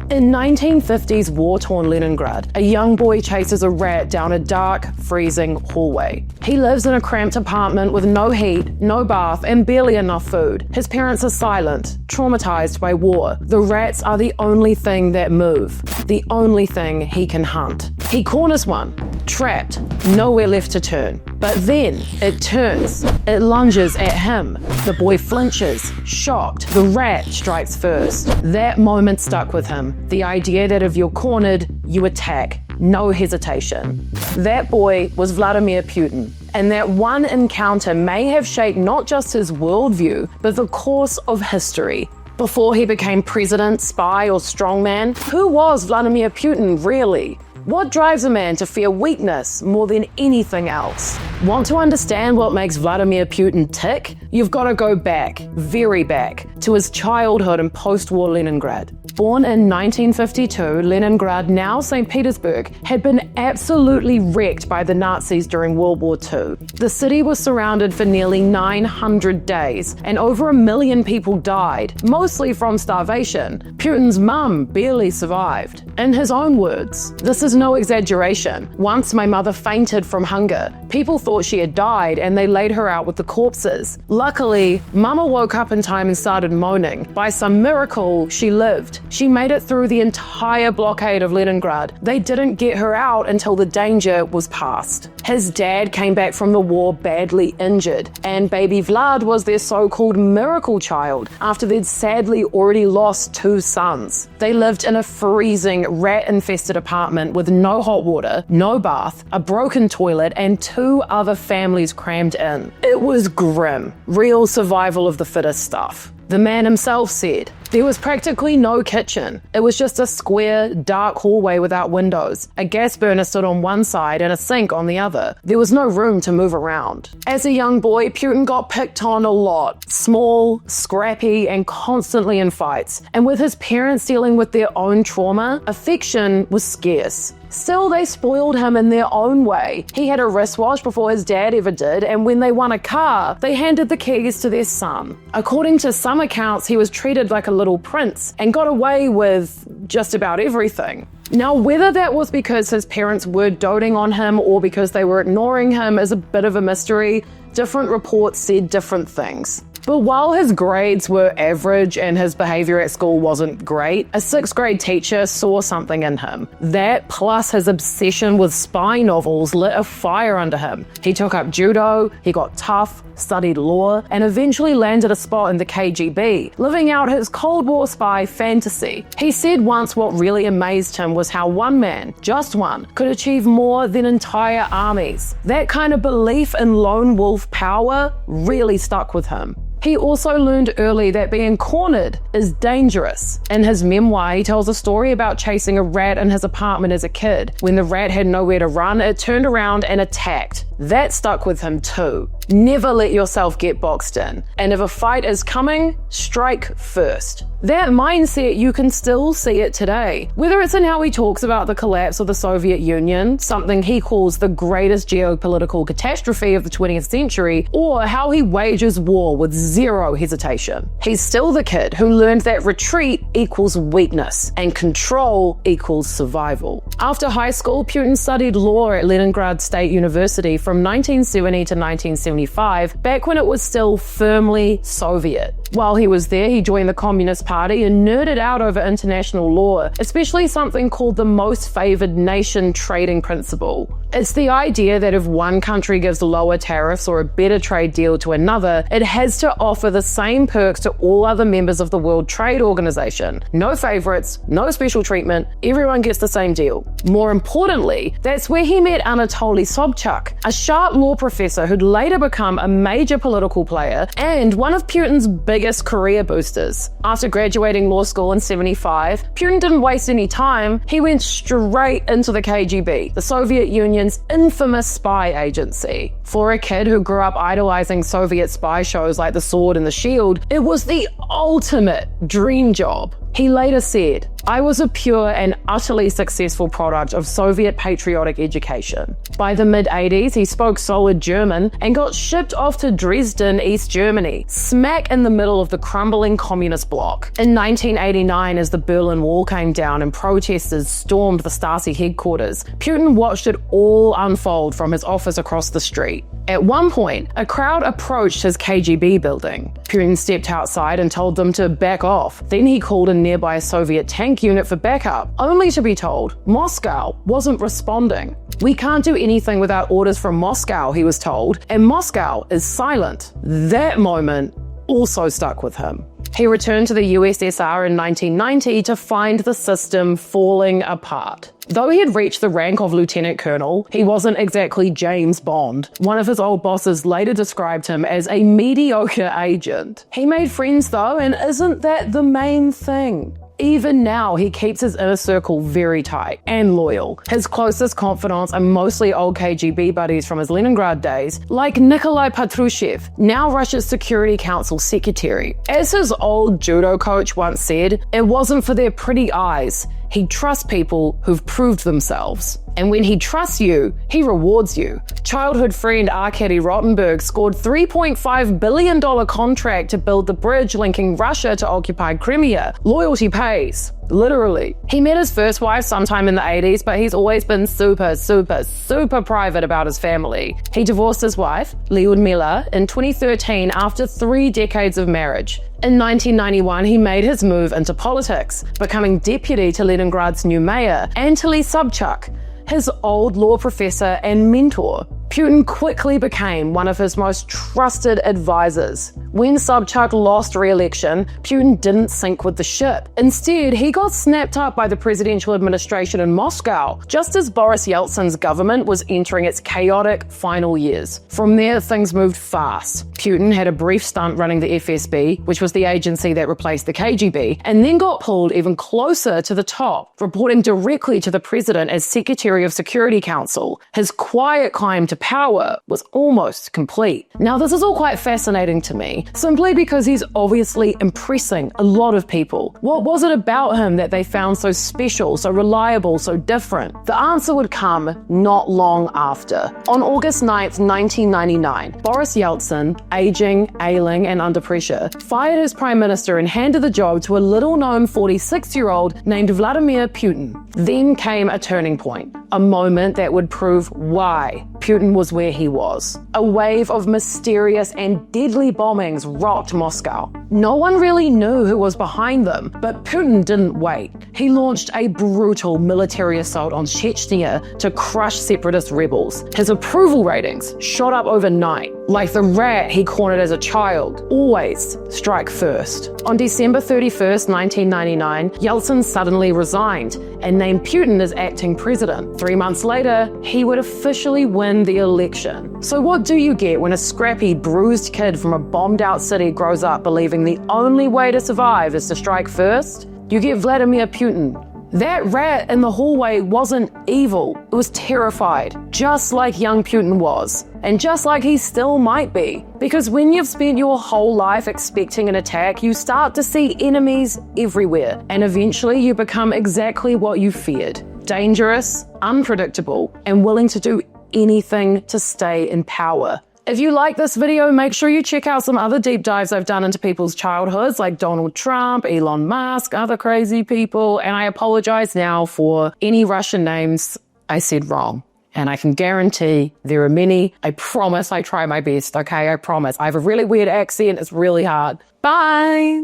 In 1950s war-torn Leningrad, a young boy chases a rat down a dark, freezing hallway. He lives in a cramped apartment with no heat, no bath, and barely enough food. His parents are silent, traumatized by war. The rats are the only thing that move, the only thing he can hunt. He corners one, trapped, nowhere left to turn. But then it turns. It lunges at him. The boy flinches, shocked. The rat strikes first. That moment stuck with him. The idea that if you're cornered, you attack. No hesitation. That boy was Vladimir Putin. And that one encounter may have shaped not just his worldview, but the course of history. Before he became president, spy, or strongman, who was Vladimir Putin really? What drives a man to fear weakness more than anything else? Want to understand what makes Vladimir Putin tick? You've got to go back, very back, to his childhood in post-war Leningrad. Born in 1952, Leningrad, now St. Petersburg, had been absolutely wrecked by the Nazis during World War II. The city was surrounded for nearly 900 days, and over 1 million people died, mostly from starvation. Putin's mum barely survived. In his own words, "This is no exaggeration. Once my mother fainted from hunger. People thought she had died and they laid her out with the corpses. Luckily, Mama woke up in time and started moaning. By some miracle, she lived. She made it through the entire blockade of Leningrad. They didn't get her out until the danger was past." His dad came back from the war badly injured, and baby Vlad was their so-called miracle child after they'd sadly already lost 2 sons. They lived in a freezing, rat-infested apartment with no hot water, no bath, a broken toilet, and 2 other families crammed in. It was grim, real survival of the fittest stuff. The man himself said, "There was practically no kitchen. It was just a square, dark hallway without windows. A gas burner stood on one side and a sink on the other. There was no room to move around." As a young boy, Putin got picked on a lot. Small, scrappy, and constantly in fights. And with his parents dealing with their own trauma, affection was scarce. Still, they spoiled him in their own way. He had a wristwatch before his dad ever did, and when they won a car, they handed the keys to their son. According to some accounts, he was treated like a little prince and got away with just about everything. Now, whether that was because his parents were doting on him or because they were ignoring him is a bit of a mystery. Different reports said different things. But while his grades were average and his behavior at school wasn't great, a 6th grade teacher saw something in him. That, plus his obsession with spy novels, lit a fire under him. He took up judo, he got tough, studied law, and eventually landed a spot in the KGB, living out his Cold War spy fantasy. He said once what really amazed him was how one man, just one, could achieve more than entire armies. That kind of belief in lone wolf power really stuck with him. He also learned early that being cornered is dangerous. In his memoir, he tells a story about chasing a rat in his apartment as a kid. When the rat had nowhere to run, it turned around and attacked. That stuck with him too. Never let yourself get boxed in. And if a fight is coming, strike first. That mindset, you can still see it today. Whether it's in how he talks about the collapse of the Soviet Union, something he calls the greatest geopolitical catastrophe of the 20th century, or how he wages war with zero hesitation. He's still the kid who learned that retreat equals weakness and control equals survival. After high school, Putin studied law at Leningrad State University from 1970 to 1975, back when it was still firmly Soviet. While he was there, he joined the Communist Party and nerded out over international law, especially something called the most favored nation trading principle. It's the idea that if one country gives lower tariffs or a better trade deal to another, it has to offer the same perks to all other members of the World Trade Organization. No favorites, no special treatment, everyone gets the same deal. More importantly, that's where he met Anatoly Sobchak, a sharp law professor who'd later become a major political player and one of Putin's biggest career boosters. After graduating law school in 75, Putin didn't waste any time. He went straight into the KGB, the Soviet Union's infamous spy agency. For a kid who grew up idolizing Soviet spy shows like The Sword and the Shield, it was the ultimate dream job. He later said, "I was a pure and utterly successful product of Soviet patriotic education." By the mid-80s, he spoke solid German and got shipped off to Dresden, East Germany, smack in the middle of the crumbling communist bloc. In 1989, as the Berlin Wall came down and protesters stormed the Stasi headquarters, Putin watched it all unfold from his office across the street. At one point, a crowd approached his KGB building. Putin stepped outside and told them to back off. Then he called a nearby Soviet tank unit for backup, only to be told Moscow wasn't responding. "We can't do anything without orders from Moscow," he was told, and Moscow is silent. That moment also stuck with him. He returned to the USSR in 1990 to find the system falling apart. Though he had reached the rank of lieutenant colonel, he wasn't exactly James Bond. One of his old bosses later described him as a mediocre agent. He made friends though, and isn't that the main thing? Even now, he keeps his inner circle very tight and loyal. His closest confidants are mostly old KGB buddies from his Leningrad days, like Nikolai Patrushev, now Russia's Security Council secretary. As his old judo coach once said, "It wasn't for their pretty eyes. He trusts people who've proved themselves. And when he trusts you, he rewards you." Childhood friend Arkady Rottenberg scored $3.5 billion contract to build the bridge linking Russia to occupied Crimea. Loyalty pays. Literally. He met his first wife sometime in the 80s, but he's always been super private about his family. He divorced his wife, Lyudmila, in 2013 after 3 decades of marriage. In 1991, he made his move into politics, becoming deputy to Leningrad's new mayor, Anatoly Sobchak, his old law professor and mentor. Putin quickly became one of his most trusted advisors. When Sobchak lost re-election, Putin didn't sink with the ship. Instead, he got snapped up by the presidential administration in Moscow, just as Boris Yeltsin's government was entering its chaotic final years. From there, things moved fast. Putin had a brief stunt running the FSB, which was the agency that replaced the KGB, and then got pulled even closer to the top, reporting directly to the president as Secretary of Security Council. His quiet climb to power was almost complete. Now, this is all quite fascinating to me, simply because he's obviously impressing a lot of people. What was it about him that they found so special, so reliable, so different? The answer would come not long after. On August 9th, 1999, Boris Yeltsin, aging, ailing, and under pressure, fired his prime minister and handed the job to a little-known 46-year-old named Vladimir Putin. Then came a turning point, a moment that would prove why Putin was where he was. A wave of mysterious and deadly bombings rocked Moscow. No one really knew who was behind them, but Putin didn't wait. He launched a brutal military assault on Chechnya to crush separatist rebels. His approval ratings shot up overnight. Like the rat he cornered as a child, always strike first. On December 31st, 1999, Yeltsin suddenly resigned and named Putin as acting president. 3 months later, he would officially win the election. So what do you get when a scrappy, bruised kid from a bombed-out city grows up believing the only way to survive is to strike first? You get Vladimir Putin. That rat in the hallway wasn't evil. It was terrified, just like young Putin was. And just like he still might be. Because when you've spent your whole life expecting an attack, you start to see enemies everywhere. And eventually you become exactly what you feared. Dangerous, unpredictable, and willing to do anything to stay in power. If you like this video, make sure you check out some other deep dives I've done into people's childhoods, like Donald Trump, Elon Musk, other crazy people, and I apologize now for any Russian names I said wrong. And I can guarantee there are many. I promise I try my best, okay? I promise. I have a really weird accent. It's really hard. Bye!